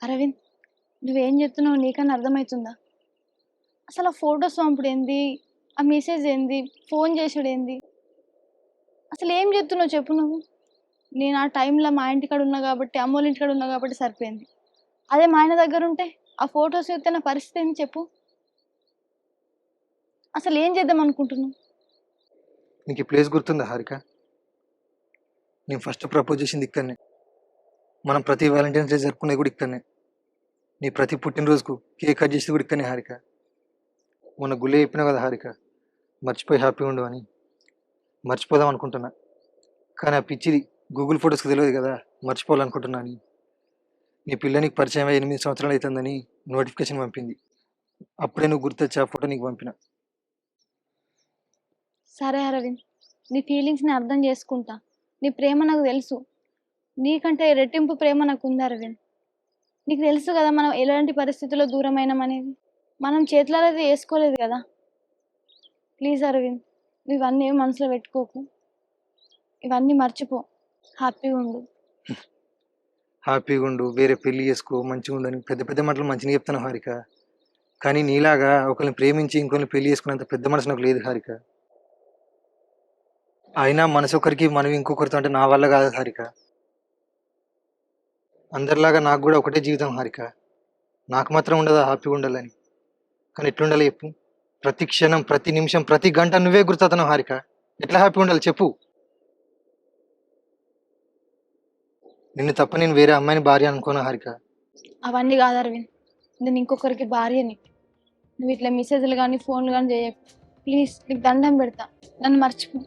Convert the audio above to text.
అరవింద్, నువ్వేం చెప్తున్నావు నీకన్నా అర్థమవుతుందా? అసలు ఆ ఫొటోస్ పంపుడేంది? ఆ మెసేజ్ ఏంది? ఫోన్ చేసుడేంది? అసలు ఏం చెప్తున్నావు చెప్పు నువ్వు? నేను ఆ టైంలో మా ఇంటికాడ ఉన్నా కాబట్టి, అమ్మోళ్ళ ఇంటికాడ ఉన్నా కాబట్టి సరిపోయింది. అదే మా ఆయన దగ్గరుంటే, ఆ ఫోటోస్ చూస్తే నా పరిస్థితి ఏంది చెప్పు? అసలు ఏం చేద్దాం అనుకుంటున్నావు? నీకు ఈ ప్లేస్ గుర్తుందా హారిక? నేను ఫస్ట్ ప్రపోజ్ చేసింది ఇక్కడనే. మనం ప్రతి వ్యాలంటైన్స్ డే జరుపుకునేది కూడా ఇక్కడనే. నీ ప్రతి పుట్టినరోజుకు కేక్ కట్ చేసేది కూడా ఇక్కడనే హారిక. మొన్న గుళ్ళే చెప్పినా కదా హారిక, మర్చిపోయి హ్యాపీగా ఉండు అని. మర్చిపోదాం అనుకుంటున్నా, కానీ ఆ పిచ్చిది గూగుల్ ఫొటోస్కి తెలియదు కదా మర్చిపోవాలనుకుంటున్నా అని. నీ పిల్ల నీకు పరిచయం అయ్యి 8 సంవత్సరాలు అవుతుందని నోటిఫికేషన్ పంపింది. అప్పుడే నువ్వు గుర్తొచ్చి ఆ ఫోటో నీకు పంపిన. సరే అరవింద్, నీ ఫీలింగ్స్‌ని అర్థం చేసుకుంటా. నీ ప్రేమ నాకు తెలుసు. నీకంటే రెట్టింపు ప్రేమ నాకుంది అరవింద్. నీకు తెలుసు కదా మనం ఎలాంటి పరిస్థితుల్లో దూరమైనామనేది. మనం చేతులారా అయితే చేసుకోలేదు కదా! ప్లీజ్ అరవింద్, నువ్వు ఇవన్నీ ఏం మనసులో పెట్టుకోకు. ఇవన్నీ మర్చిపో. హ్యాపీగా ఉండు. హ్యాపీగా ఉండు, వేరే పెళ్లి చేసుకో, మంచిగా ఉండు అని పెద్ద పెద్ద మాటలు మంచిగా చెప్తాను హారిక. కానీ నీలాగా ఒకరిని ప్రేమించి ఇంకొకరిని పెళ్లి చేసుకున్నంత పెద్ద మనసు నాకు లేదు హారిక. అయినా మనసు ఒకరికి మనం ఇంకొకరితో అంటే నా వల్ల కాదు హారిక. అందరిలాగా నాకు కూడా ఒకటే జీవితం హారిక. నాకు మాత్రం ఉండదా హ్యాపీగా ఉండాలని? కానీ ఎట్లుండాలి చెప్పు? ప్రతి క్షణం, ప్రతి నిమిషం, ప్రతి గంట నువ్వే గుర్తవుతున్నావు హారిక. ఎట్లా హ్యాపీగా ఉండాలి చెప్పు? నిన్ను తప్ప నేను వేరే అమ్మాయిని భార్య అనుకోను హారిక. అవన్నీ కాదు అరవింద్. నేను ఇంకొకరికి భార్యని. నువ్వు ఇట్లా మెసేజ్‌లు గానీ, ఫోన్‌లు గానీ చేయకు. ప్లీజ్ నీకు దండం పెడతా. నన్ను మర్చిపో.